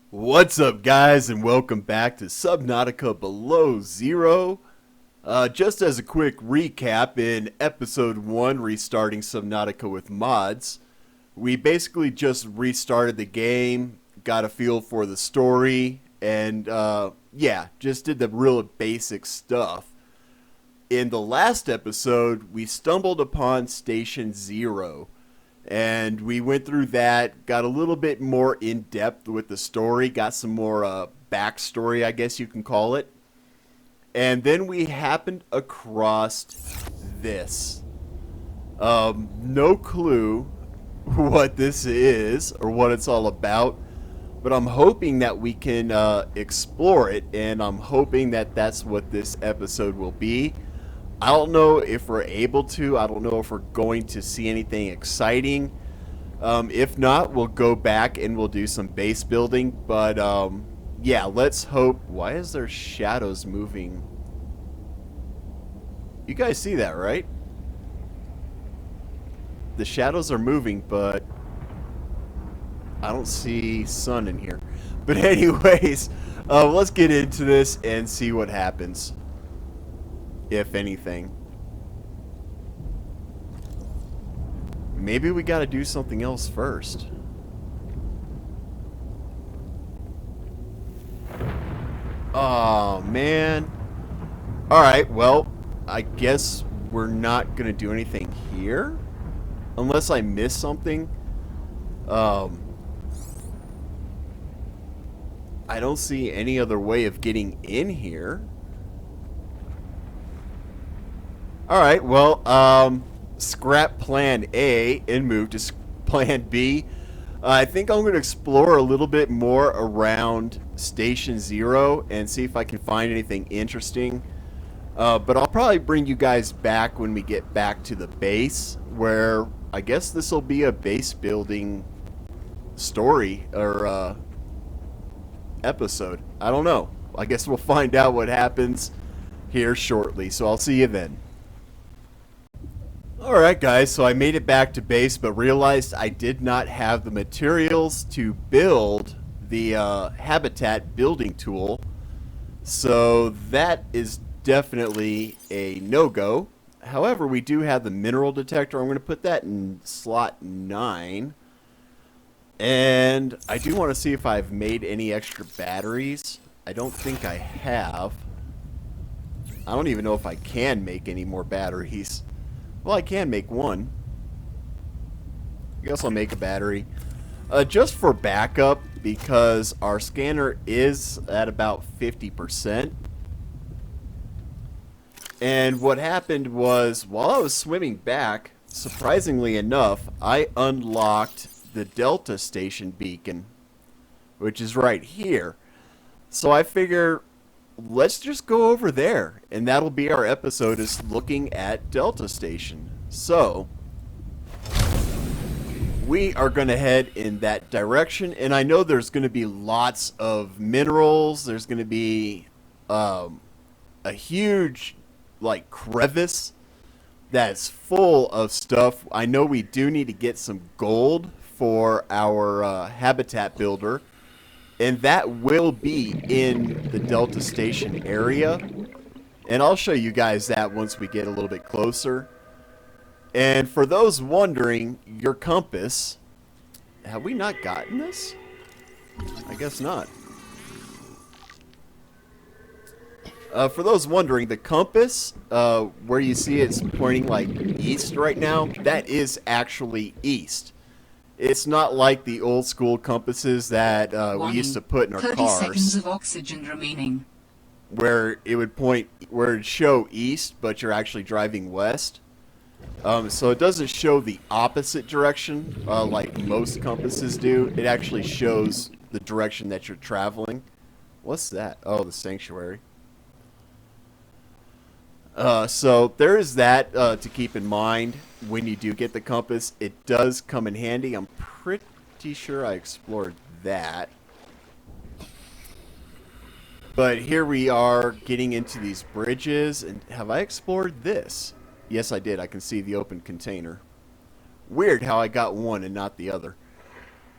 What's up, guys, and welcome back to Subnautica Below Zero. Just as a quick recap, in episode 1, restarting Subnautica with mods, we basically just restarted the game, got a feel for the story, and yeah, just did the real basic stuff. In the last episode, we stumbled upon Station Zero. And we went through that, got a little bit more in depth with the story, got some more backstory, I guess you can call it. And then we happened across this. No clue what this is or what it's all about, but I'm hoping that we can explore it, and I'm hoping that that's what this episode will be. I don't know if we're able to. I don't know if we're going to see anything exciting. If not, we'll go back and we'll do some base building. But yeah, let's hope. Why is there shadows moving? You guys see that, right? The shadows are moving, but I don't see sun in here. But anyways, let's get into this and see what happens. If anything. Maybe we gotta do something else first. Oh, man. Alright, well, I guess we're not gonna do anything here? Unless I miss something. I don't see any other way of getting in here. Alright, well, scrap plan A and move to plan B. I think I'm going to explore a little bit more around Station Zero and see if I can find anything interesting. But I'll probably bring you guys back when we get back to the base, where I guess this will be a base building story or episode. I don't know. I guess we'll find out what happens here shortly, so I'll see you then. Alright guys, so I made it back to base, but realized I did not have the materials to build the habitat building tool. So that is definitely a no-go. However, we do have the mineral detector. I'm going to put that in slot 9. And I do want to see if I've made any extra batteries. I don't think I have. I don't even know if I can make any more batteries. Well, I can make one. I guess I'll make a battery. Just for backup, because our scanner is at about 50%. And what happened was, while I was swimming back, surprisingly enough, I unlocked the Delta Station beacon, which is right here. So I figure, let's just go over there, and that'll be our episode, is looking at Delta Station. So we are going to head in that direction, and I know there's going to be lots of minerals. There's going to be a huge like crevice that's full of stuff. I know we do need to get some gold for our habitat builder, and that will be in the Delta Station area. And I'll show you guys that once we get a little bit closer. And for those wondering, your compass... Have we not gotten this? I guess not. For those wondering, the compass, where you see it's pointing like east right now, that is actually east. It's not like the old school compasses that we used to put in our 30 cars. 30 seconds of oxygen remaining. Where it would point, where it'd show east, but you're actually driving west. So it doesn't show the opposite direction like most compasses do. It actually shows the direction that you're traveling. What's that? Oh, the sanctuary. So there is that to keep in mind when you do get the compass. It does come in handy. I'm pretty sure I explored that. But here we are getting into these bridges. And have I explored this? Yes, I did. I can see the open container. Weird how I got one and not the other.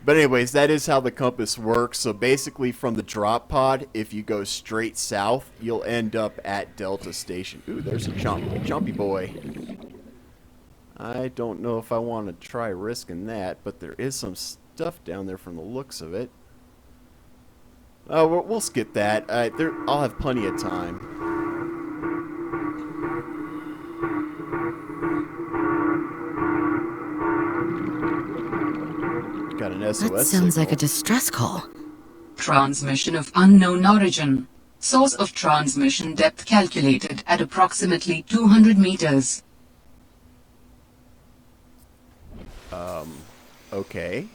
But anyways, that is how the compass works. So basically from the drop pod, if you go straight south, you'll end up at Delta Station. Ooh, there's a chompy boy. I don't know if I want to try risking that, but there is some stuff down there from the looks of it. Oh, we'll skip that. I'll have plenty of time. Got an SOS That sounds signal. like a distress call. Transmission of unknown origin. Source of transmission depth calculated at approximately 200 meters. Okay.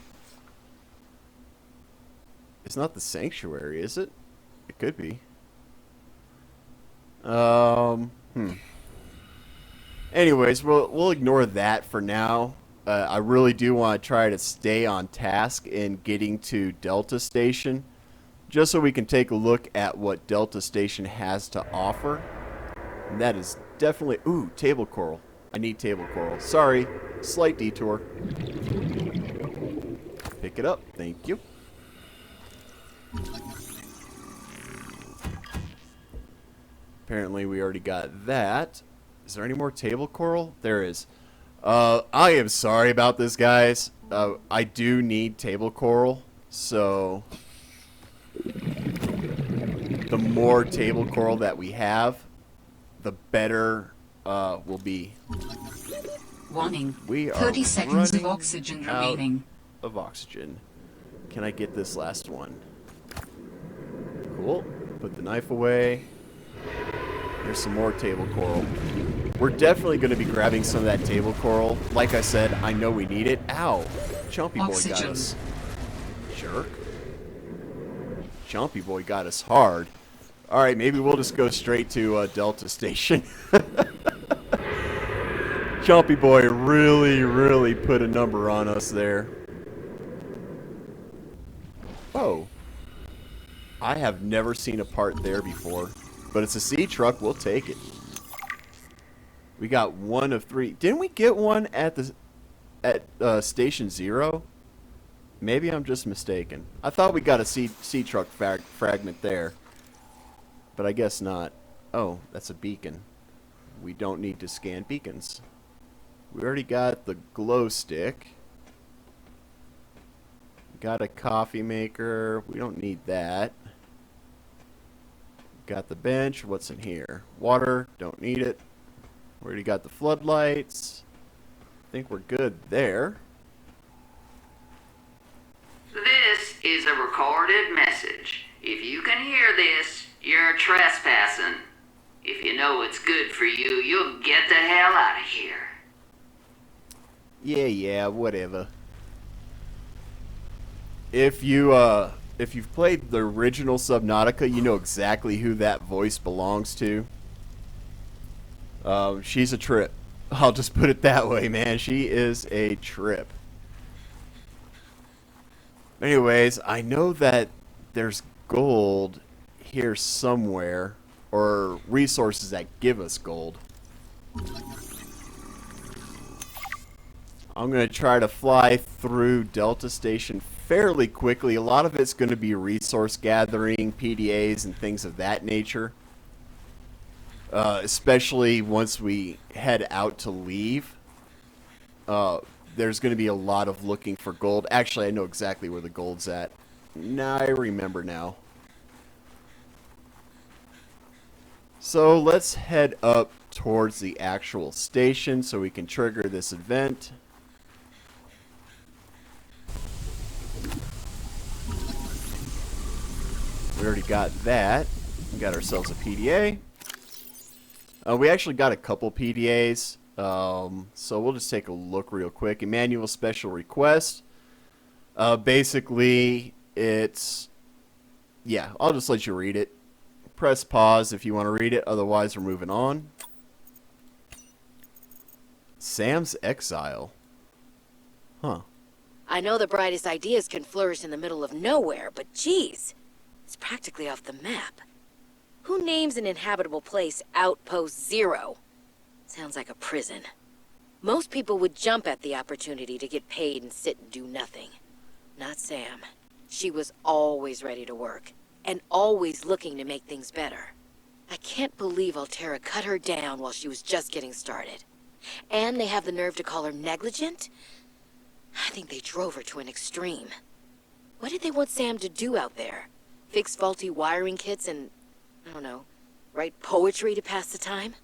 It's not the sanctuary, is it? It could be. Anyways, we'll ignore that for now. I really do want to try to stay on task in getting to Delta Station, just so we can take a look at what Delta Station has to offer. And that is definitely... Ooh, table coral. I need table coral. Sorry, slight detour. Pick it up. Thank you. Apparently we already got that. Is there any more table coral? There is. I am sorry about this, guys. I do need table coral, so the more table coral that we have, the better will be. Warning. We are 30 seconds of running oxygen out remaining. of oxygen. Can I get this last one? Cool. Put the knife away. Here's some more table coral. We're definitely going to be grabbing some of that table coral. Like I said, I know we need it. Ow. Chompy boy got Oxygen. us. Jerk. Chompy boy got us hard. Alright, maybe we'll just go straight to Delta Station. Chompy boy really put a number on us there. Oh. I have never seen a part there before. But it's a sea truck. We'll take it. We got 1 of 3. Didn't we get one at Station 0? Maybe I'm just mistaken. I thought we got a sea truck fragment there. But I guess not. Oh, that's a beacon. We don't need to scan beacons. We already got the glow stick. Got a coffee maker. We don't need that. Got the bench. What's in here? Water. Don't need it. We already got the floodlights. I think we're good there. This is a recorded message. If you can hear this, you're trespassing. If you know it's good for you, you'll get the hell out of here. Yeah, whatever. If you've played the original Subnautica, you know exactly who that voice belongs to. She's a trip. I'll just put it that way, man. She is a trip. Anyways, I know that there's gold here somewhere, or resources that give us gold. I'm going to try to fly through Delta Station fairly quickly. A lot of it's going to be resource gathering, PDAs, and things of that nature. Especially once we head out to leave. There's going to be a lot of looking for gold. Actually, I know exactly where the gold's at. Now I remember now. So let's head up towards the actual station so we can trigger this event. We already got that. We got ourselves a PDA. We actually got a couple PDAs. So we'll just take a look real quick. Emmanuel special request. Basically, it's... Yeah, I'll just let you read it. Press pause if you want to read it. Otherwise, we're moving on. Sam's Exile. Huh. I know the brightest ideas can flourish in the middle of nowhere, but geez, it's practically off the map. Who names an inhabitable place Outpost 0? Sounds like a prison. Most people would jump at the opportunity to get paid and sit and do nothing. Not Sam. She was always ready to work, and always looking to make things better. I can't believe Altera cut her down while she was just getting started. And they have the nerve to call her negligent? I think they drove her to an extreme. What did they want Sam to do out there? Fix faulty wiring kits and, I don't know, write poetry to pass the time?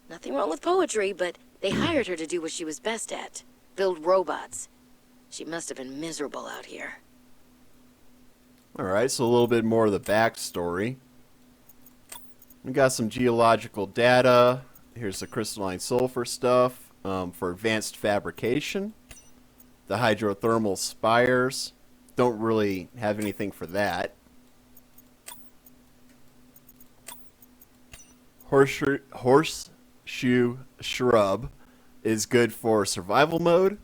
Nothing wrong with poetry, but they hired her to do what she was best at. Build robots. She must have been miserable out here. Alright, so a little bit more of the backstory. We got some geological data. Here's the crystalline sulfur stuff for advanced fabrication. The hydrothermal spires. Don't really have anything for that. Horseshoe shrub is good for survival mode.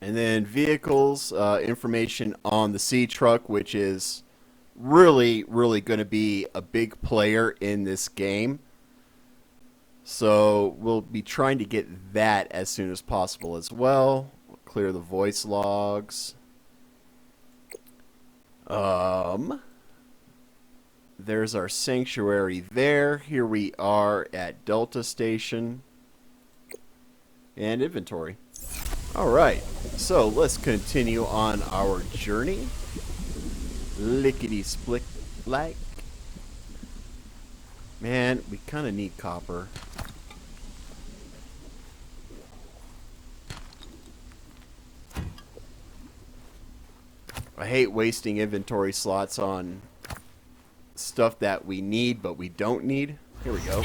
And then vehicles, information on the sea truck, which is really going to be a big player in this game. So we'll be trying to get that as soon as possible as well. We'll clear the voice logs. There's our sanctuary there. Here we are at Delta Station. And inventory. Alright, so let's continue on our journey. Lickety-split like. Man, we kind of need copper. I hate wasting inventory slots on stuff that we need but we don't need. Here we go.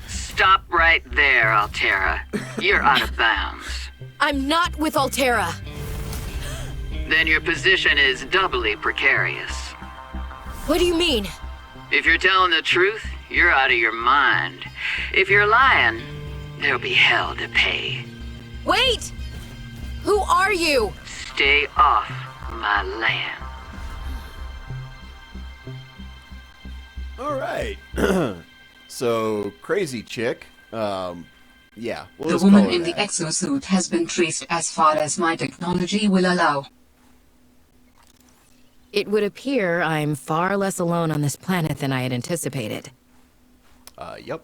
Stop right there, Altera. You're out of bounds. I'm not with Altera! Then your position is doubly precarious. What do you mean? If you're telling the truth, you're out of your mind. If you're lying, there'll be hell to pay. Wait! Who are you? Stay off my land. Alright. So, crazy chick. Yeah. We'll The just woman call her in the that. exosuit has been traced as far as my technology will allow. It would appear I'm far less alone on this planet than I had anticipated. Yep.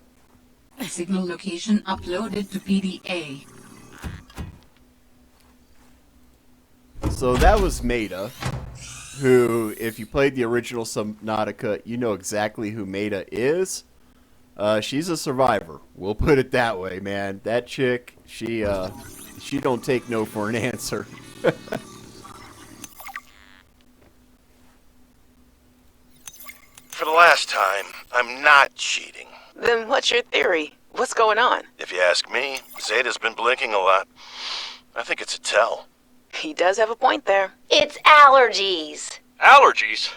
Signal location uploaded to PDA. So that was Maida, who, if you played the original Subnautica, you know exactly who Maida is. She's a survivor. We'll put it that way, man. That chick, she don't take no for an answer. For the last time, I'm not cheating. Then what's your theory? What's going on? If you ask me, Zeta's been blinking a lot. I think it's a tell. He does have a point there. It's allergies. Allergies?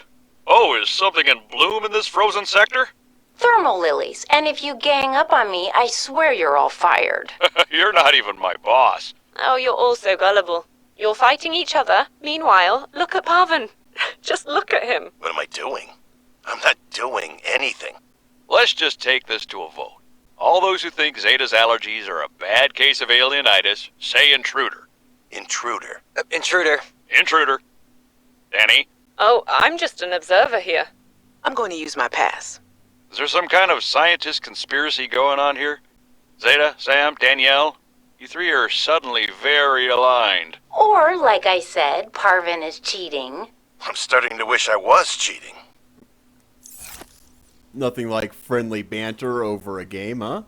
Oh, is something in bloom in this frozen sector? Thermal lilies, and if you gang up on me, I swear you're all fired. You're not even my boss. Oh, you're all so gullible. You're fighting each other. Meanwhile, look at Parvin. Just look at him. What am I doing? I'm not doing anything. Let's just take this to a vote. All those who think Zeta's allergies are a bad case of alienitis, say intruder. Intruder. Intruder. Intruder. Danny, Oh, I'm just an observer here. I'm going to use my pass. is there some kind of scientist conspiracy going on here? Zeta, Sam, Danielle, you three are suddenly very aligned. Or, like I said, Parvin is cheating. I'm starting to wish I was cheating. Nothing like friendly banter over a game, huh?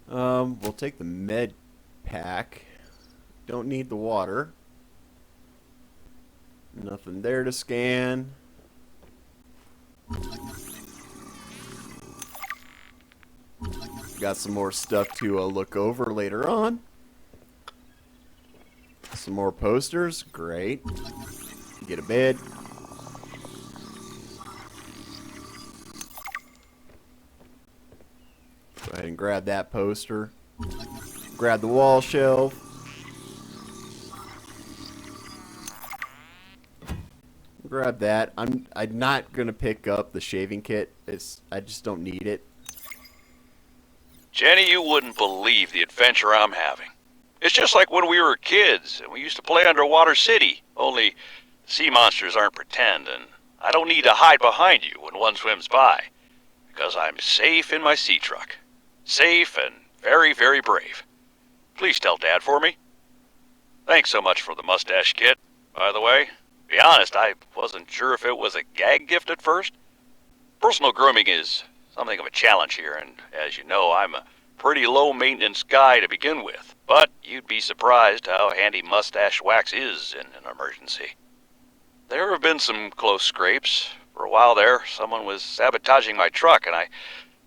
We'll take the med pack. Don't need the water. Nothing there to scan. Got some more stuff to look over later on. Some more posters. Great. Get a bed. Go ahead and grab that poster. Grab the wall shelf. Grab that. I'm not gonna pick up the shaving kit. I just don't need it. Jenny, you wouldn't believe the adventure I'm having. It's just like when we were kids and we used to play Underwater City, only sea monsters aren't pretend, and I don't need to hide behind you when one swims by, because I'm safe in my sea truck. Safe and very, very brave. Please tell Dad for me. Thanks so much for the mustache kit, by the way. To be honest, I wasn't sure if it was a gag gift at first. Personal grooming is something of a challenge here, and as you know, I'm a pretty low-maintenance guy to begin with, but you'd be surprised how handy mustache wax is in an emergency. There have been some close scrapes. For a while there, someone was sabotaging my truck, and I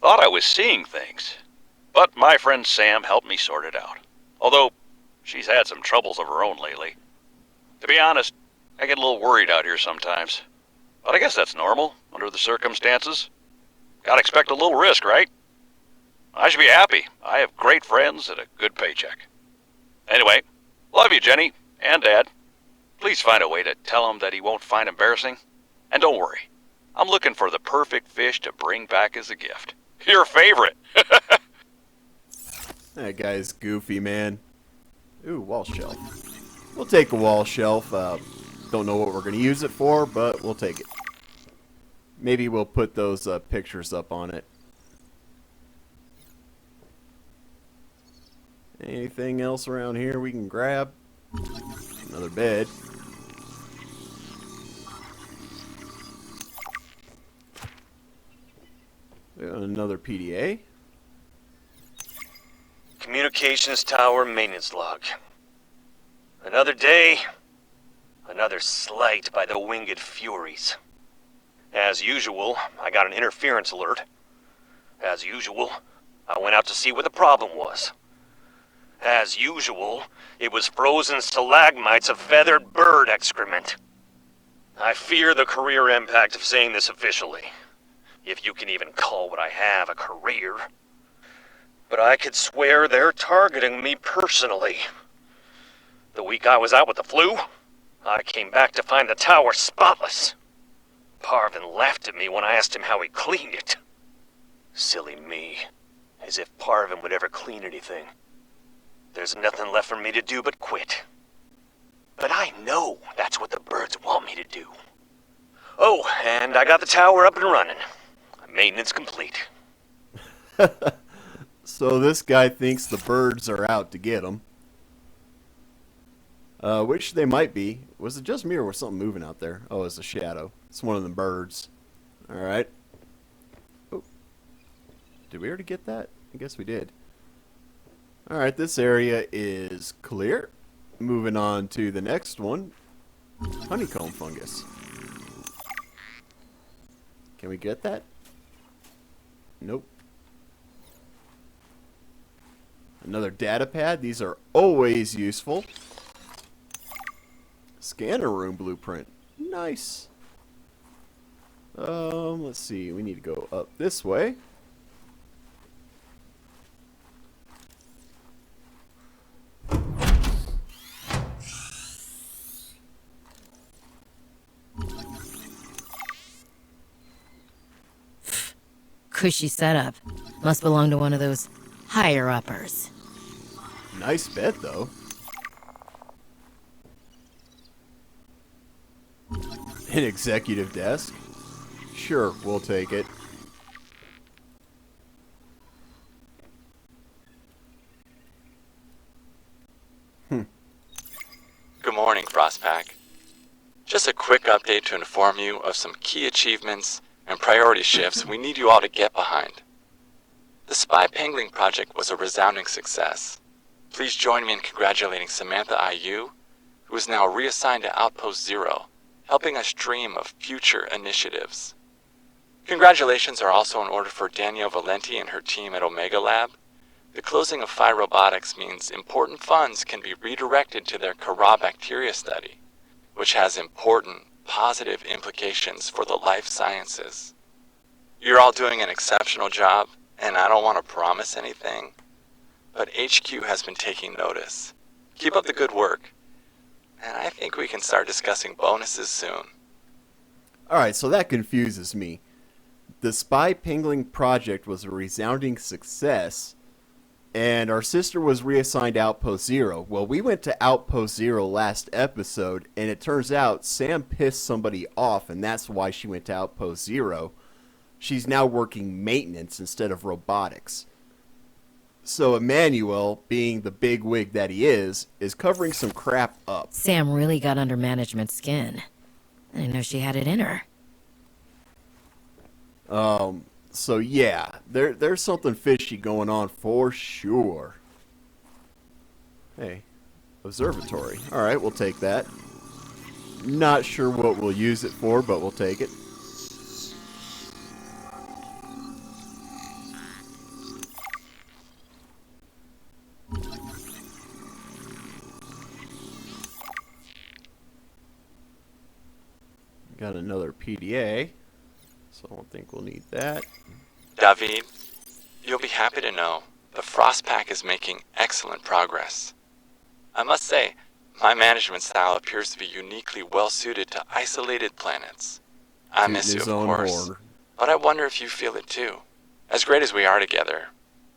thought I was seeing things. But my friend Sam helped me sort it out, although she's had some troubles of her own lately. To be honest, I get a little worried out here sometimes. But I guess that's normal, under the circumstances. Gotta expect a little risk, right? I should be happy. I have great friends and a good paycheck. Anyway, love you, Jenny, and Dad. Please find a way to tell him that he won't find embarrassing. And don't worry, I'm looking for the perfect fish to bring back as a gift. Your favorite! That guy's goofy, man. Ooh, wall shelf. We'll take a wall shelf. Don't know what we're going to use it for, but we'll take it. Maybe we'll put those pictures up on it. Anything else around here we can grab? Another bed. Another PDA. Communications tower maintenance log. Another day, another slight by the winged furies. As usual, I got an interference alert. As usual, I went out to see what the problem was. As usual, it was frozen stalagmites of feathered bird excrement. I fear the career impact of saying this officially, if you can even call what I have a career. But I could swear they're targeting me personally. The week I was out with the flu, I came back to find the tower spotless. Parvin laughed at me when I asked him how he cleaned it. Silly me. As if Parvin would ever clean anything. There's nothing left for me to do but quit. But I know that's what the birds want me to do. Oh, and I got the tower up and running. Maintenance complete. So this guy thinks the birds are out to get him. Which they might be. Was it just me or was something moving out there? Oh, it's a shadow. It's one of the birds. Alright. Oh. Did we already get that? I guess we did. Alright, this area is clear. Moving on to the next one. Honeycomb fungus. Can we get that? Nope. Another data pad. These are always useful. Scanner room blueprint. Nice. Let's see. We need to go up this way. Cushy setup. Must belong to one of those higher-uppers. Nice bed, though. An executive desk? Sure, we'll take it. Good morning, Frostpack. Just a quick update to inform you of some key achievements and priority shifts we need you all to get behind. The Spy Pangling project was a resounding success. Please join me in congratulating Samantha IU, who is now reassigned to Outpost 0, helping us dream of future initiatives. Congratulations are also in order for Danielle Valenti and her team at Omega Lab. The closing of Phi Robotics means important funds can be redirected to their Kara bacteria study, which has important, positive implications for the life sciences. You're all doing an exceptional job, and I don't want to promise anything, but HQ has been taking notice. Keep up the good work, and I think we can start discussing bonuses soon. Alright, so that confuses me. The Spy Pangling project was a resounding success, and our sister was reassigned Outpost Zero. Well, we went to Outpost Zero last episode, and it turns out Sam pissed somebody off, and that's why she went to Outpost Zero. She's now working maintenance instead of robotics. So Emmanuel, being the big wig that he is covering some crap up. Sam really got under management's skin. I didn't know she had it in her. So yeah, there's something fishy going on for sure. Hey, observatory. Alright, we'll take that. Not sure what we'll use it for, but we'll take it. Got another PDA, so I don't think we'll need that. David, you'll be happy to know the Frost Pack is making excellent progress. I must say, my management style appears to be uniquely well suited to isolated planets. I miss you, of course, but I wonder if you feel it too. As great as we are together,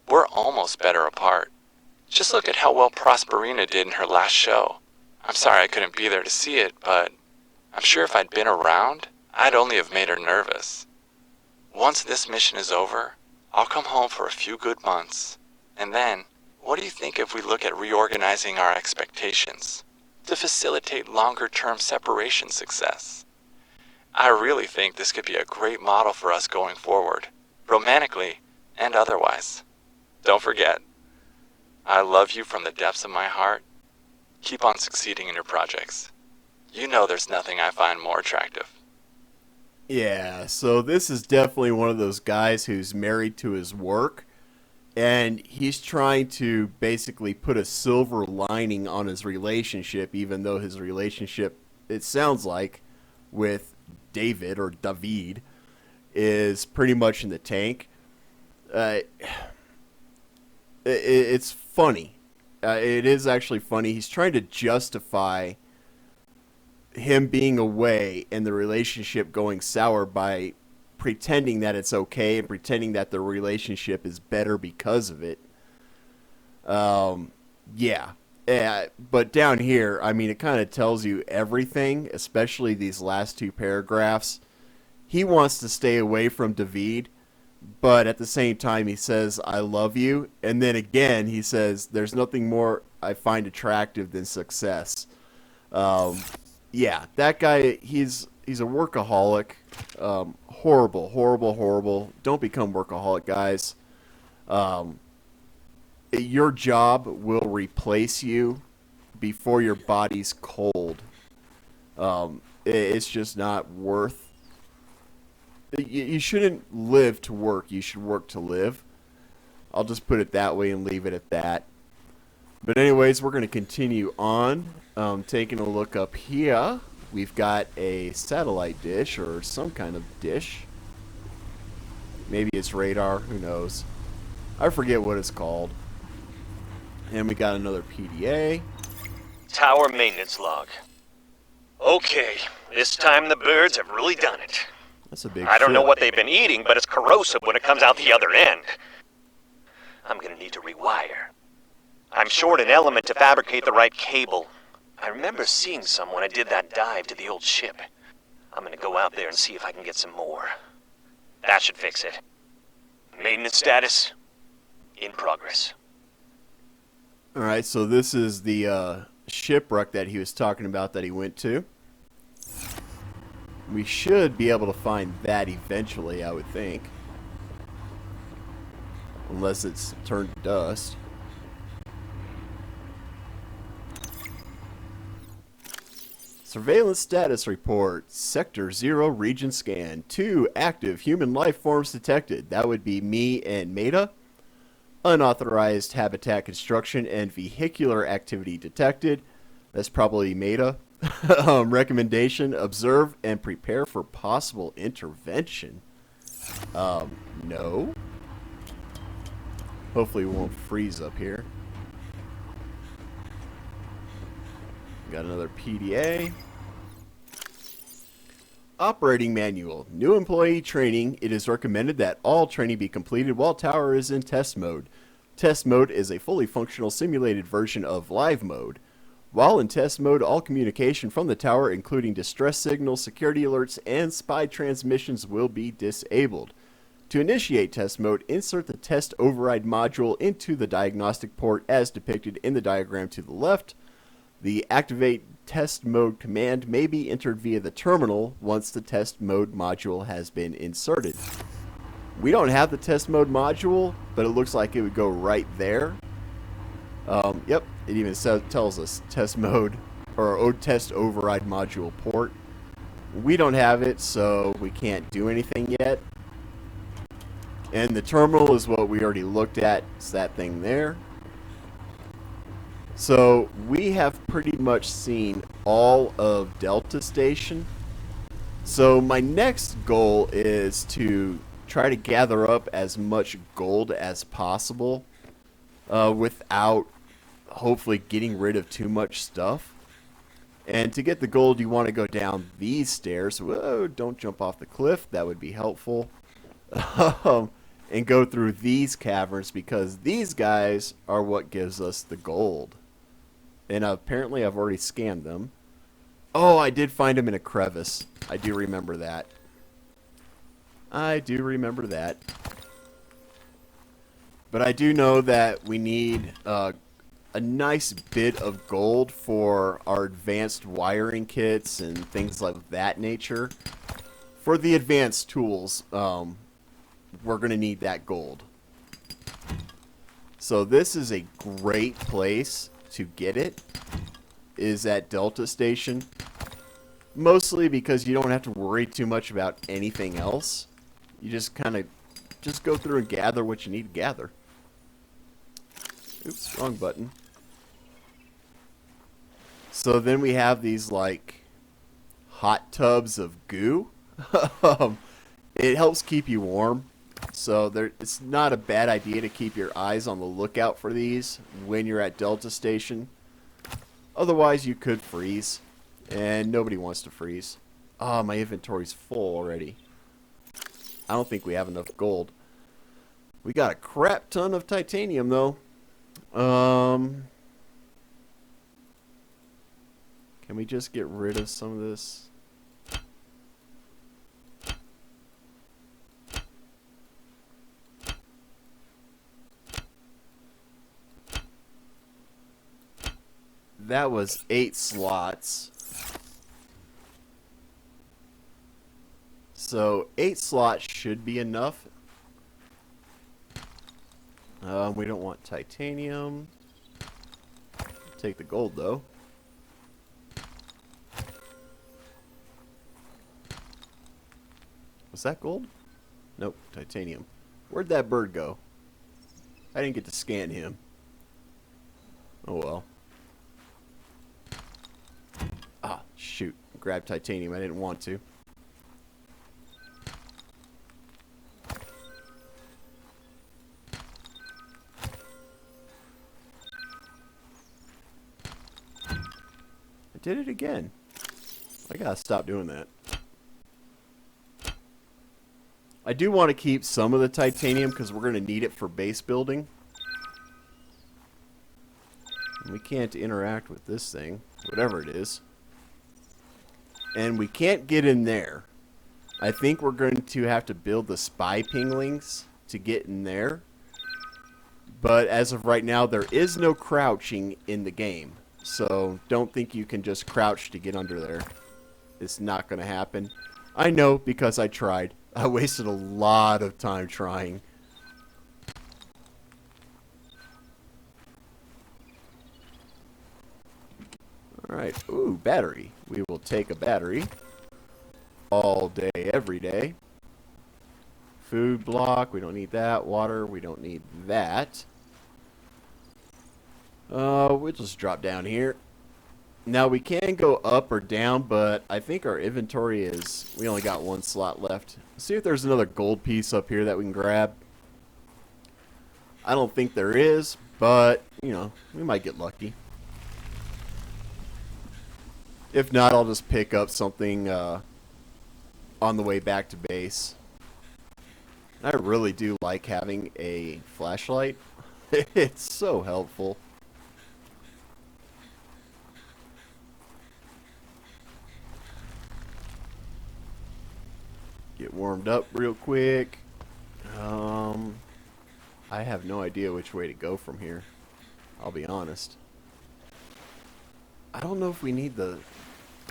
we're almost better apart. Just look at how well Prosperina did in her last show. I'm sorry I couldn't be there to see it, but I'm sure if I'd been around, I'd only have made her nervous. Once this mission is over, I'll come home for a few good months. And then, what do you think if we look at reorganizing our expectations to facilitate longer-term separation success? I really think this could be a great model for us going forward, romantically and otherwise. Don't forget, I love you from the depths of my heart. Keep on succeeding in your projects. You know there's nothing I find more attractive. Yeah, so this is definitely one of those guys who's married to his work, and he's trying to basically put a silver lining on his relationship, even though his relationship, it sounds like, with David, or David, is pretty much in the tank. It's funny. It is actually funny. He's trying to justify him being away and the relationship going sour by pretending that it's okay and pretending that the relationship is better because of it. Yeah. But down here, I mean, it kind of tells you everything, especially these last two paragraphs. He wants to stay away from David, but at the same time he says, I love you. And then again, he says, there's nothing more I find attractive than success. Yeah, that guy, he's a workaholic. Horrible. Don't become workaholic, guys. Your job will replace you before your body's cold. It's just not worth. You shouldn't live to work. You should work to live. I'll just put it that way and leave it at that. But anyways, we're going to continue on. Taking a look up here, we've got a satellite dish or some kind of dish. Maybe it's radar, who knows. I forget what it's called. And we got another PDA. Tower maintenance log. Okay, this time the birds have really done it. That's a big I don't know ship. what they've been eating, but it's corrosive when it comes out the other end. I'm gonna need to rewire. I'm short an element to fabricate the right cable. I remember seeing some when I did that dive to the old ship. I'm gonna go out there and see if I can get some more. That should fix it. Maintenance status, in progress. Alright, so this is the shipwreck that he was talking about that he went to. We should be able to find that eventually, I would think. Unless it's turned to dust. Surveillance status report. Sector 0 region scan. 2 active human life forms detected. That would be me and Meta. Unauthorized habitat construction and vehicular activity detected. That's probably Meta. Recommendation: observe and prepare for possible intervention. No. Hopefully we won't freeze up here. Got another PDA. Operating manual. New employee training. It is recommended that all training be completed while tower is in test mode. Test mode is a fully functional simulated version of live mode. While in test mode, all communication from the tower, including distress signals, security alerts, and spy transmissions, will be disabled. To initiate test mode, insert the test override module into the diagnostic port as depicted in the diagram to the left. The activate test mode command may be entered via the terminal once the test mode module has been inserted. We don't have the test mode module, but it looks like it would go right there. Yep, it even tells us test mode or test override module port. We don't have it, so we can't do anything yet. And the terminal is what we already looked at. It's that thing there. So we have pretty much seen all of Delta Station. So my next goal is to try to gather up as much gold as possible without hopefully getting rid of too much stuff. And to get the gold, you want to go down these stairs. Whoa, don't jump off the cliff. That would be helpful. And go through these caverns because these guys are what gives us the gold. And apparently I've already scanned them. Oh, I did find them in a crevice. I do remember that. I do remember that. But I do know that we need a nice bit of gold for our advanced wiring kits and things like that nature. For the advanced tools, we're going to need that gold. So this is a great place to get it, is at Delta Station. Mostly because you don't have to worry too much about anything else. You just kind of just go through and gather what you need to gather. Oops, wrong button. So then we have these like hot tubs of goo. It helps keep you warm. So it's not a bad idea to keep your eyes on the lookout for these when you're at Delta Station. Otherwise, you could freeze. And nobody wants to freeze. Ah, my inventory's full already. I don't think we have enough gold. We got a crap ton of titanium, though. Can we just get rid of some of this? That was 8 slots. So 8 slots should be enough. We don't want titanium. Take the gold though. Was that gold? Nope, titanium. Where'd that bird go? I didn't get to scan him. Oh well. Ah, shoot. Grab titanium. I didn't want to. I did it again. I gotta stop doing that. I do want to keep some of the titanium because we're going to need it for base building. We can't interact with this thing, whatever it is. And we can't get in there. I think we're going to have to build the spy pinglings to get in there. But as of right now, there is no crouching in the game. So don't think you can just crouch to get under there. It's not going to happen. I know because I tried. I wasted a lot of time trying. Alright, ooh, battery. We will take a battery. All day, every day. Food block, we don't need that. Water, we don't need that. We'll just drop down here. Now we can go up or down, but I think our inventory is... We only got 1 slot left. See if there's another gold piece up here that we can grab. I don't think there is, but, you know, we might get lucky. If not, I'll just pick up something on the way back to base. I really do like having a flashlight. It's so helpful. Get warmed up real quick. I have no idea which way to go from here. I'll be honest. I don't know if we need the...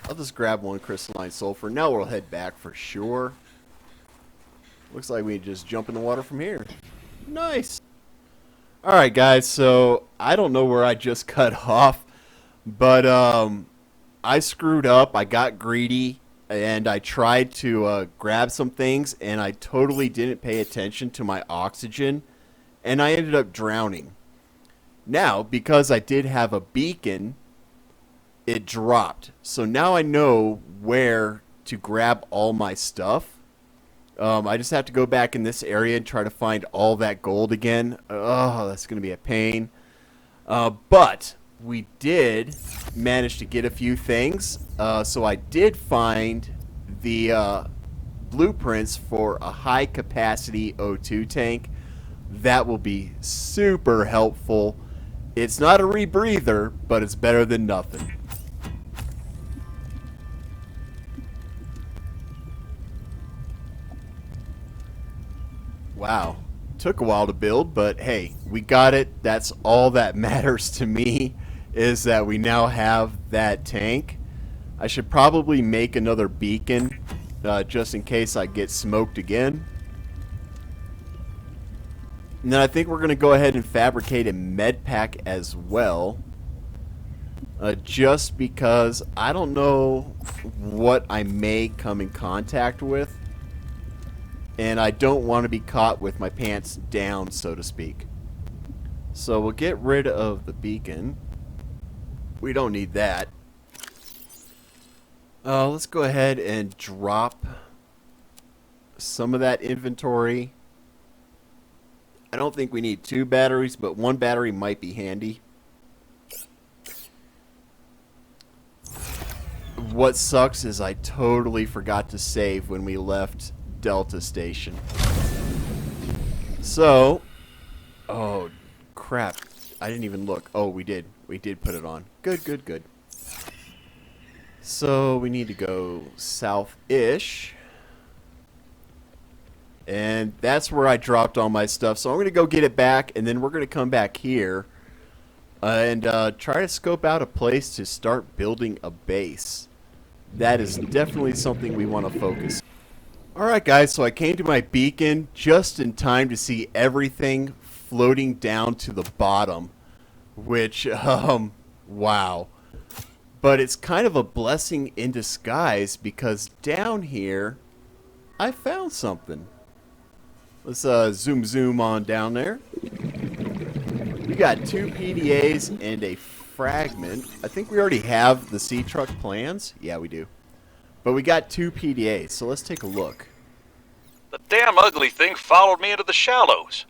I'll just grab one crystalline sulfur. Now we'll head back for sure. Looks like we just jump in the water from here. Nice. Alright guys, so I don't know where I just cut off. But I screwed up. I got greedy. And I tried to grab some things. And I totally didn't pay attention to my oxygen. And I ended up drowning. Now, because I did have a beacon, it dropped. So now I know where to grab all my stuff. I just have to go back in this area and try to find all that gold again. Oh, that's going to be a pain. But we did manage to get a few things. So I did find the blueprints for a high-capacity O2 tank. That will be super helpful. It's not a rebreather, but it's better than nothing. Wow. Took a while to build, but hey, we got it. That's all that matters to me, is that we now have that tank. I should probably make another beacon, just in case I get smoked again. And then I think we're going to go ahead and fabricate a med pack as well. Just because I don't know what I may come in contact with. And I don't want to be caught with my pants down, so to speak. So we'll get rid of the beacon. We don't need that. Let's go ahead and drop some of that inventory. I don't think we need 2 batteries, but 1 battery might be handy. What sucks is I totally forgot to save when we left Delta Station. So, oh crap, I didn't even look. Oh, we did put it on. Good, good, good. So we need to go south-ish. And that's where I dropped all my stuff. So I'm going to go get it back, and then we're going to come back here and try to scope out a place to start building a base. That is definitely something we want to focus on. Alright guys, so I came to my beacon just in time to see everything floating down to the bottom. Which, wow. But it's kind of a blessing in disguise, because down here, I found something. Let's zoom on down there. We got 2 PDAs and a fragment. I think we already have the sea truck plans. Yeah, we do. But we got 2 PDAs, so let's take a look. The damn ugly thing followed me into the shallows.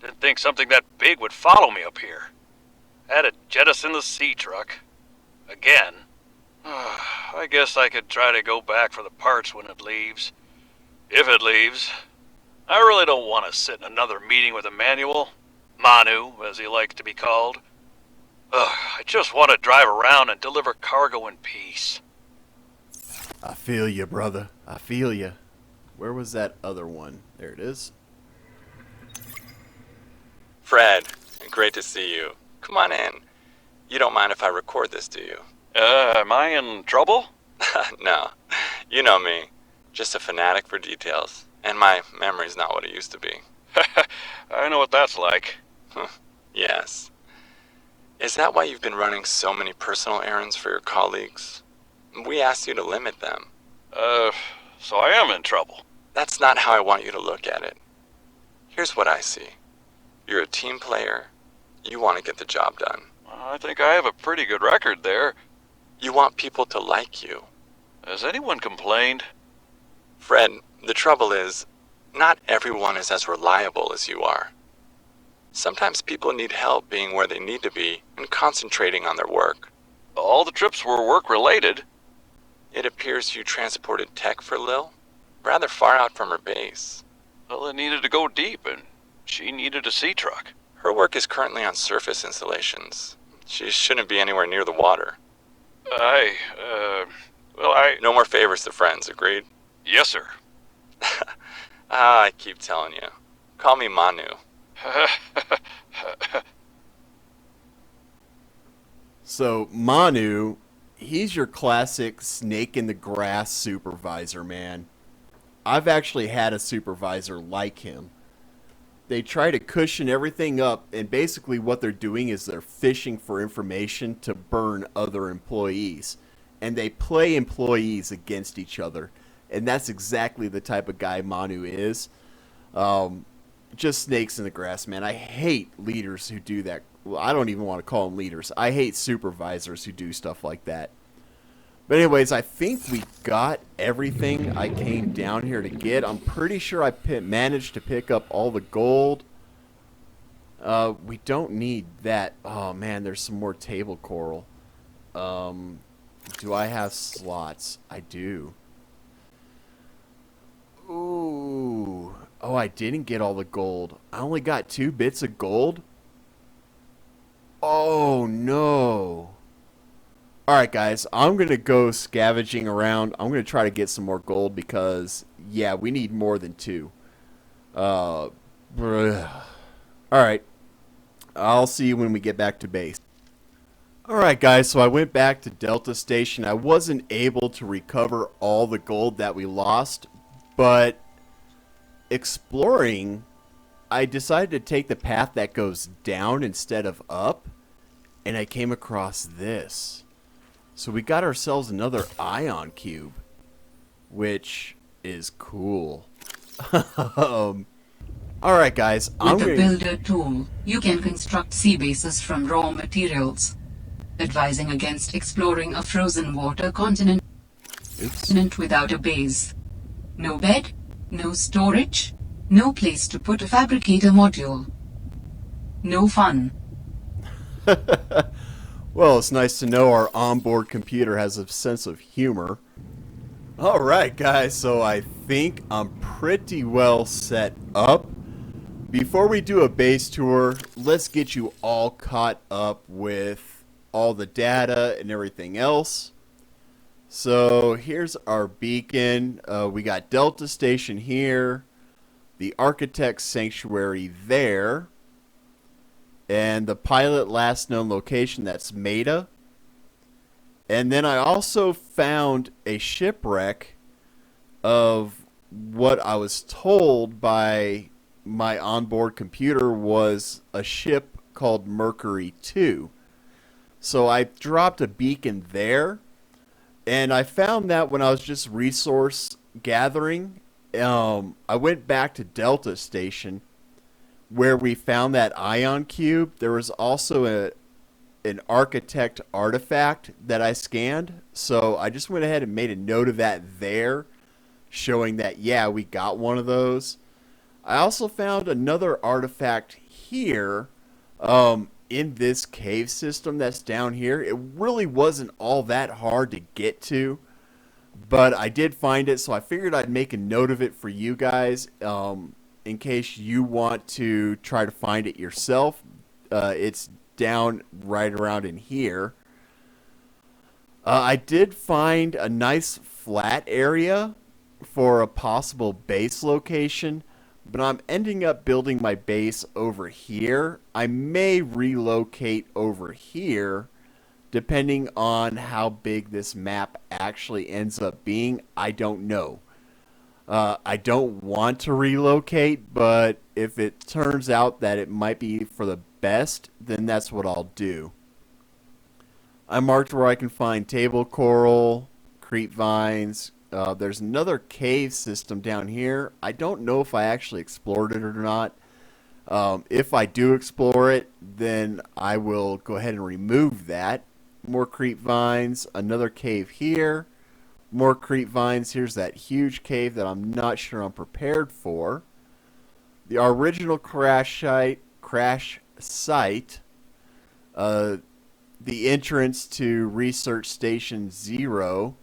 Didn't think something that big would follow me up here. Had to jettison the sea truck. Again. I guess I could try to go back for the parts when it leaves. If it leaves. I really don't want to sit in another meeting with Emmanuel. Manu, as he likes to be called. I just want to drive around and deliver cargo in peace. I feel you, brother. I feel you. Where was that other one? There it is. Fred, great to see you. Come on in. You don't mind if I record this, do you? Am I in trouble? No. You know me. Just a fanatic for details. And my memory's not what it used to be. I know what that's like. Yes. Is that why you've been running so many personal errands for your colleagues? We asked you to limit them. So I am in trouble. That's not how I want you to look at it. Here's what I see. You're a team player. You want to get the job done. I think I have a pretty good record there. You want people to like you. Has anyone complained? Fred, the trouble is, not everyone is as reliable as you are. Sometimes people need help being where they need to be and concentrating on their work. All the trips were work-related. It appears you transported tech for Lil, rather far out from her base. Well, it needed to go deep, and she needed a sea truck. Her work is currently on surface installations. She shouldn't be anywhere near the water. No more favors to friends, agreed? Yes, sir. I keep telling you. Call me Manu. So, Manu, he's your classic snake in the grass supervisor, man. I've actually had a supervisor like him. They try to cushion everything up, and basically what they're doing is they're fishing for information to burn other employees. And they play employees against each other. And that's exactly the type of guy Manu is. Just snakes in the grass, man. I hate leaders who do that. Well, I don't even want to call them leaders. I hate supervisors who do stuff like that. But anyways, I think we got everything I came down here to get. I'm pretty sure I managed to pick up all the gold. We don't need that. Oh, man, there's some more table coral. Do I have slots? I do. Ooh. Oh, I didn't get all the gold. I only got 2 bits of gold? Oh, no. Alright, guys. I'm going to go scavenging around. I'm going to try to get some more gold because, yeah, we need more than 2. Alright. I'll see you when we get back to base. Alright, guys. So I went back to Delta Station. I wasn't able to recover all the gold that we lost, but exploring, I decided to take the path that goes down instead of up, and I came across this. So we got ourselves another ion cube, which is cool. Alright, guys. With the builder tool, you can construct sea bases from raw materials, advising against exploring a frozen water continent without a base. No bed, no storage, no place to put a fabricator module. No fun. Well, it's nice to know our onboard computer has a sense of humor. Alright, guys, so I think I'm pretty well set up. Before we do a base tour, let's get you all caught up with all the data and everything else. So here's our beacon. We got Delta Station here, the Architect's Sanctuary there, and the pilot last known location, that's Meta. And then I also found a shipwreck of what I was told by my onboard computer was a ship called Mercury 2. So I dropped a beacon there, and I found that when I was just resource gathering, I went back to Delta Station where we found that ion cube. There was also an architect artifact that I scanned, so I just went ahead and made a note of that there, showing that, yeah, we got one of those. I also found another artifact here in this cave system that's down here. It really wasn't all that hard to get to, but I did find it, so I figured I'd make a note of it for you guys in case you want to try to find it yourself. It's down right around in here. I did find a nice flat area for a possible base location, but I'm ending up building my base over here. I may relocate over here depending on how big this map actually ends up being. I don't know. I don't want to relocate, but if it turns out that it might be for the best, then that's what I'll do. I marked where I can find table coral, creep vines. There's another cave system down here. I don't know if I actually explored it or not. If I do explore it, then I will go ahead and remove that. More creep vines, another cave here. More creep vines. Here's that huge cave that I'm not sure I'm prepared for. The original crash site, the entrance to Research Station 0,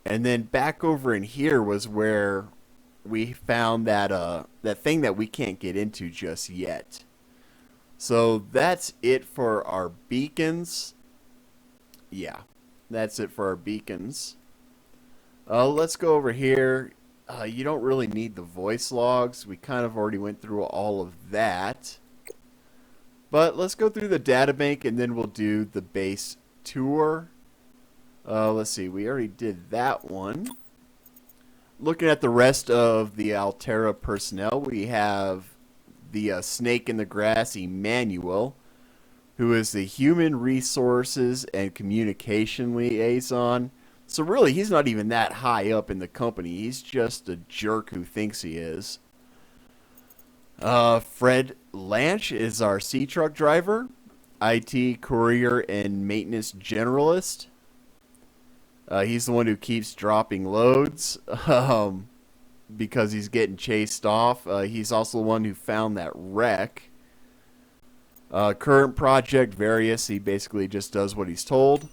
and then back over in here was where we found that that thing that we can't get into just yet. So that's it for our beacons. Yeah, that's it for our beacons. Let's go over here. You don't really need the voice logs. We kind of already went through all of that. But let's go through the databank and then we'll do the base tour. Let's see, we already did that one. Looking at the rest of the Altera personnel, we have the snake in the grass, Emmanuel, who is the human resources and communication liaison. So really, he's not even that high up in the company. He's just a jerk who thinks he is. Fred Lanch is our sea truck driver, IT courier and maintenance generalist. He's the one who keeps dropping loads because he's getting chased off. He's also the one who found that wreck. Current project, Various. He basically just does what he's told.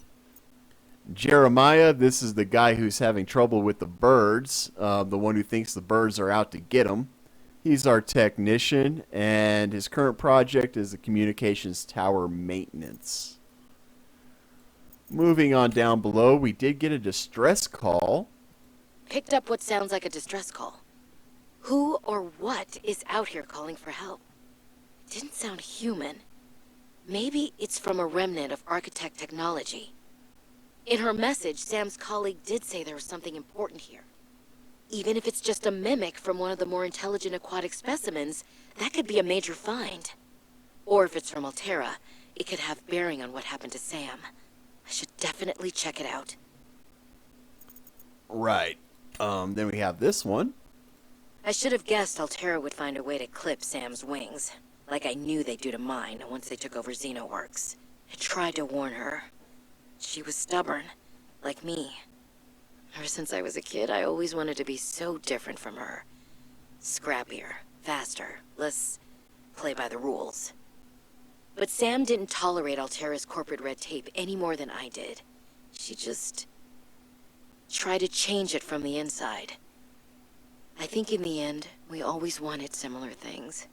Jeremiah, this is the guy who's having trouble with the birds. The one who thinks the birds are out to get him. He's our technician, and his current project is the communications tower maintenance. Moving on down below, we did get a distress call. Picked up what sounds like a distress call. Who or what is out here calling for help? It didn't sound human. Maybe it's from a remnant of architect technology. In her message, Sam's colleague did say there was something important here. Even if it's just a mimic from one of the more intelligent aquatic specimens, that could be a major find. Or if it's from Altera, it could have bearing on what happened to Sam. I should definitely check it out. Right. Then we have this one. I should have guessed Altera would find a way to clip Sam's wings, like I knew they'd do to mine once they took over Xenoworks. I tried to warn her. She was stubborn, like me. Ever since I was a kid, I always wanted to be so different from her. Scrappier, faster, less play by the rules. But Sam didn't tolerate Altera's corporate red tape any more than I did. She just tried to change it from the inside. I think in the end, we always wanted similar things.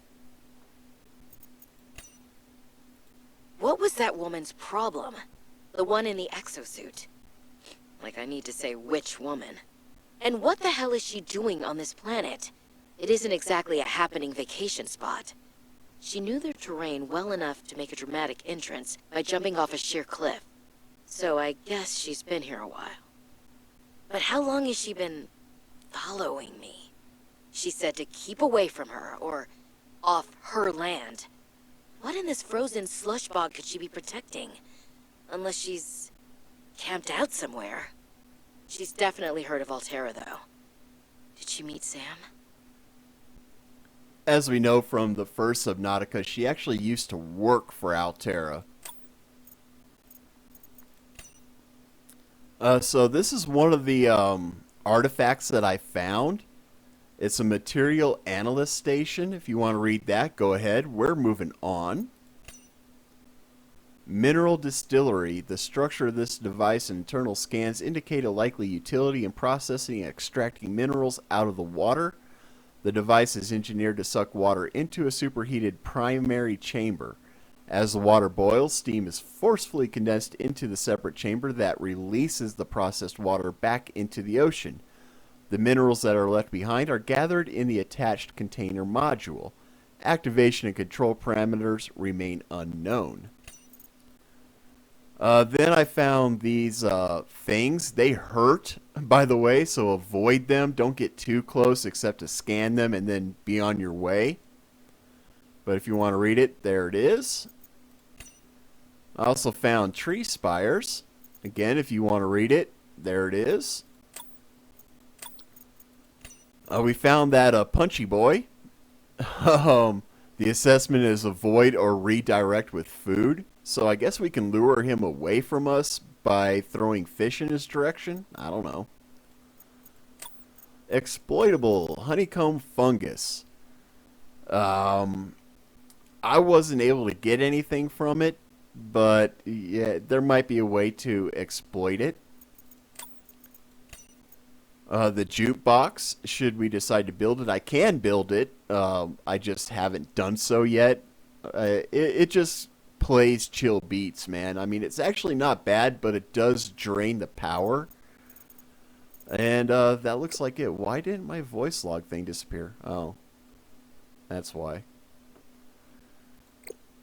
What was that woman's problem? The one in the exosuit. Like I need to say which woman. And what the hell is she doing on this planet? It isn't exactly a happening vacation spot. She knew their terrain well enough to make a dramatic entrance by jumping off a sheer cliff. So I guess she's been here a while. But how long has she been following me? She said to keep away from her, or off her land. What in this frozen slush bog could she be protecting? Unless she's camped out somewhere. She's definitely heard of Altera, though. Did she meet Sam? As we know from the first Subnautica, she actually used to work for Altera. So this is one of the artifacts that I found. It's a material analyst station. If you want to read that, go ahead. We're moving on. Mineral distillery. The structure of this device and internal scans indicate a likely utility in processing and extracting minerals out of the water. The device is engineered to suck water into a superheated primary chamber. As the water boils, steam is forcefully condensed into the separate chamber that releases the processed water back into the ocean. The minerals that are left behind are gathered in the attached container module. Activation and control parameters remain unknown. Then I found these things. They hurt, by the way, so avoid them. Don't get too close except to scan them and then be on your way. But if you want to read it, there it is. I also found tree spires. Again, if you want to read it, there it is. We found that punchy boy. The assessment is avoid or redirect with food. So I guess we can lure him away from us by throwing fish in his direction? I don't know. Exploitable honeycomb fungus. I wasn't able to get anything from it, but yeah, there might be a way to exploit it. The jukebox, should we decide to build it, I can build it. I just haven't done so yet. It just plays chill beats, man. I mean, it's actually not bad, but it does drain the power. And that looks like it. Why didn't my voice log thing disappear? Oh, that's why.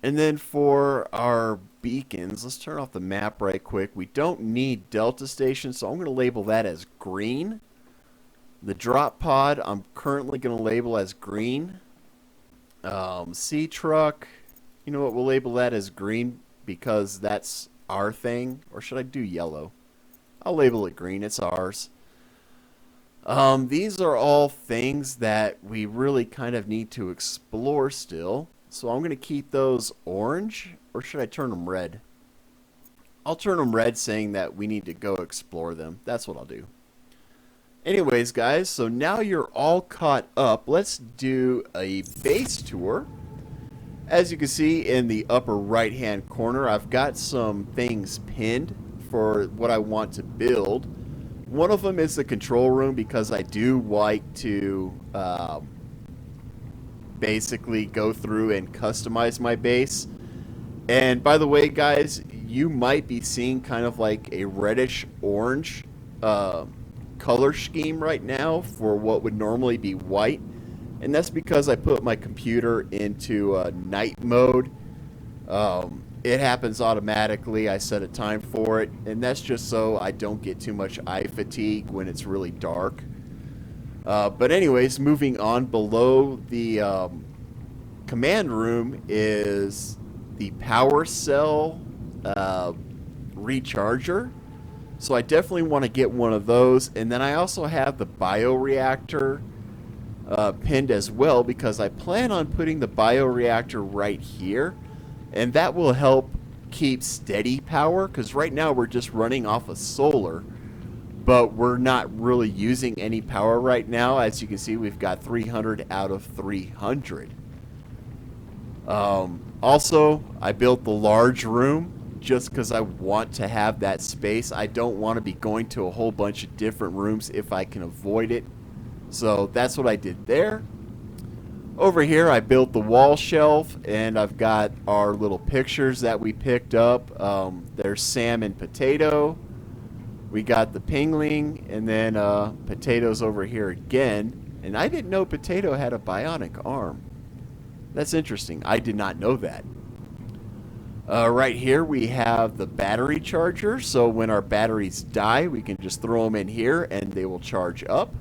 And then for our beacons, let's turn off the map right quick. We don't need Delta Station, so I'm going to label that as green. The drop pod, I'm currently going to label as green. Sea truck, you know what, we'll label that as green because that's our thing. Or should I do yellow? I'll label it green, it's ours. These are all things that we really kind of need to explore still. So I'm going to keep those orange, or should I turn them red? I'll turn them red, saying that we need to go explore them. That's what I'll do. Anyways, guys, so now you're all caught up. Let's do a base tour. As you can see in the upper right-hand corner, I've got some things pinned for what I want to build. One of them is the control room because I do like to basically go through and customize my base. And by the way, guys, you might be seeing kind of like a reddish orange color scheme right now for what would normally be white, and that's because I put my computer into night mode. It happens automatically. I set a time for it, and that's just so I don't get too much eye fatigue when it's really dark. But anyways, moving on, below the command room is the power cell recharger. So I definitely want to get one of those. And then I also have the bioreactor pinned as well because I plan on putting the bioreactor right here. And that will help keep steady power because right now we're just running off of solar. But we're not really using any power right now. As you can see, we've got 300 out of 300. Also, I built the large room just because I want to have that space. I don't want to be going to a whole bunch of different rooms if I can avoid it. So that's what I did there. Over here, I built the wall shelf, and I've got our little pictures that we picked up. There's Sam and Potato. We got the Pingling, and then Potato's over here again. And I didn't know Potato had a bionic arm. That's interesting. I did not know that. Right here we have the battery charger, so when our batteries die we can just throw them in here and they will charge up.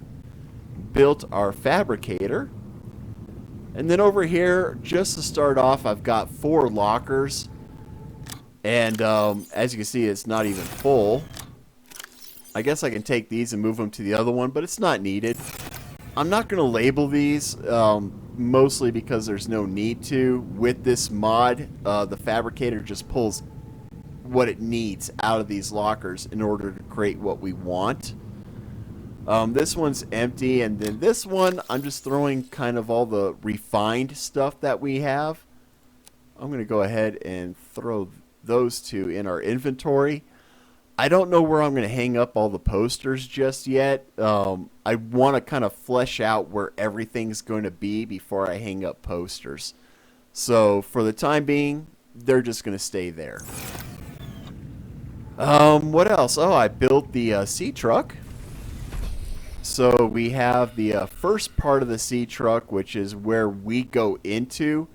Built our fabricator, and then over here, just to start off, I've got 4 lockers, and as you can see, it's not even full. I guess I can take these and move them to the other one, but it's not needed. I'm not going to label these, mostly because there's no need to. With this mod, the fabricator just pulls what it needs out of these lockers in order to create what we want. This one's empty, and then this one, I'm just throwing kind of all the refined stuff that we have. I'm going to go ahead and throw those 2 in our inventory. I don't know where I'm going to hang up all the posters just yet. I want to kind of flesh out where everything's going to be before I hang up posters. So for the time being, they're just going to stay there. What else? Oh, I built the sea truck. So we have the first part of the sea truck, which is where we go into.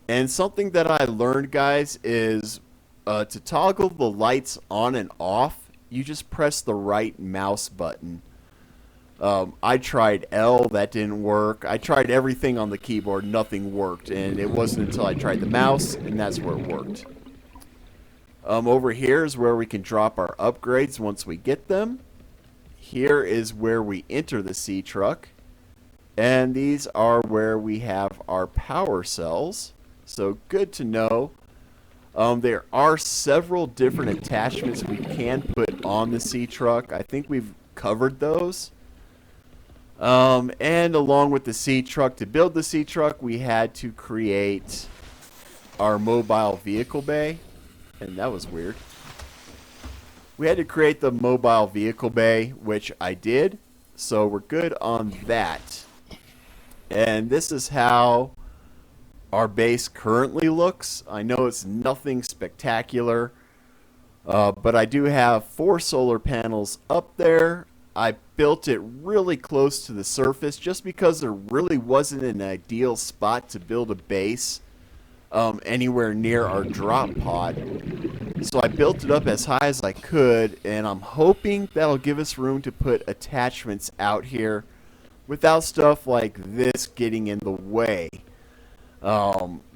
And something that I learned, guys, is to toggle the lights on and off, you just press the right mouse button. I tried L, that didn't work. I tried everything on the keyboard, nothing worked. And it wasn't until I tried the mouse, and that's where it worked. Over here is where we can drop our upgrades once we get them. Here is where we enter the sea truck. And these are where we have our power cells. So good to know. There are several different attachments we can put on the sea truck. I think we've covered those. And along with the sea truck, to build the sea truck, we had to create our mobile vehicle bay. And that was weird. We had to create the mobile vehicle bay, which I did. So we're good on that. And this is how our base currently looks. I know it's nothing spectacular, but I do have 4 solar panels up there. I built it really close to the surface just because there really wasn't an ideal spot to build a base anywhere near our drop pod. So I built it up as high as I could, and I'm hoping that'll give us room to put attachments out here without stuff like this getting in the way.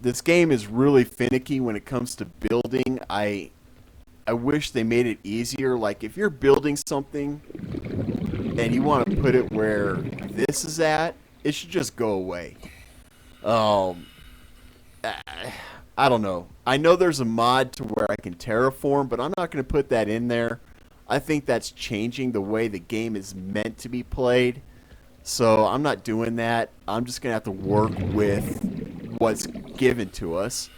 This game is really finicky when it comes to building. I wish they made it easier. Like, if you're building something and you want to put it where this is at, it should just go away. I don't know. I know there's a mod to where I can terraform, but I'm not going to put that in there. I think that's changing the way the game is meant to be played. So I'm not doing that. I'm just going to have to work with what's given to us.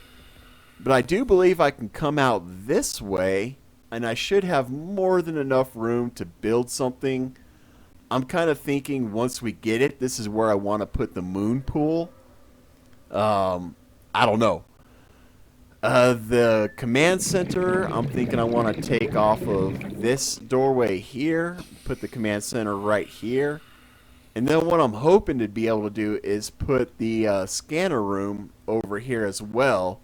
But I do believe I can come out this way, and I should have more than enough room to build something. I'm kind of thinking once we get it, this is where I want to put the moon pool. I don't know. The command center, I'm thinking I want to take off of this doorway here, put the command center right here. And then what I'm hoping to be able to do is put the scanner room over here as well.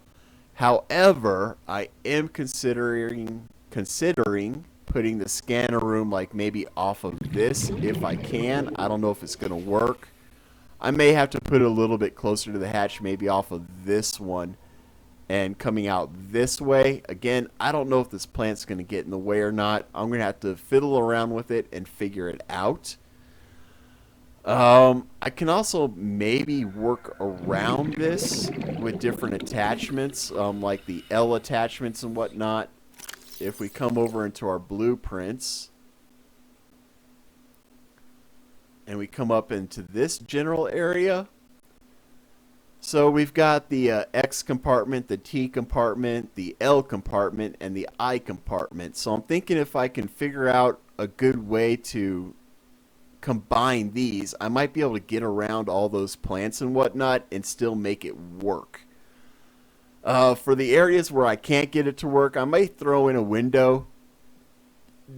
However, I am considering putting the scanner room like maybe off of this if I can. I don't know if it's going to work. I may have to put it a little bit closer to the hatch, maybe off of this one and coming out this way. Again, I don't know if this plant's going to get in the way or not. I'm going to have to fiddle around with it and figure it out. I can also maybe work around this with different attachments, like the L attachments and whatnot. If we come over into our blueprints and we come up into this general area, so we've got the X compartment, the T compartment, the L compartment, and the I compartment. So I'm thinking if I can figure out a good way to combine these, I might be able to get around all those plants and whatnot and still make it work. For the areas where I can't get it to work, I might throw in a window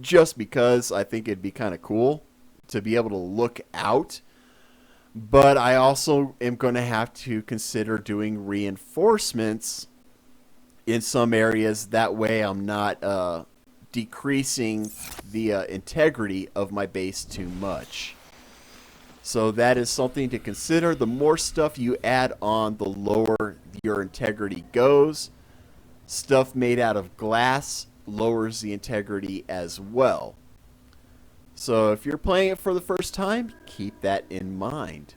just because I think it'd be kind of cool to be able to look out. But I also am going to have to consider doing reinforcements in some areas. That way I'm not decreasing the integrity of my base too much. So that is something to consider. The more stuff you add on, the lower your integrity goes. Stuff made out of glass lowers the integrity as well. So if you're playing it for the first time, keep that in mind.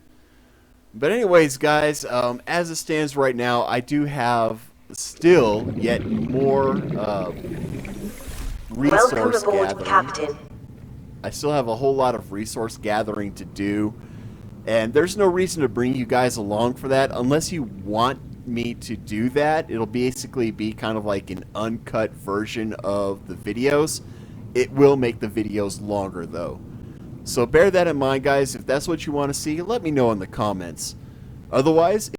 But anyways, guys, as it stands right now, I do have still yet more resource gathering. Captain. I still have a whole lot of resource gathering to do, and there's no reason to bring you guys along for that unless you want me to do that. It'll basically be kind of like an uncut version of the videos. It will make the videos longer though. So bear that in mind, guys. If that's what you want to see, let me know in the comments. Otherwise,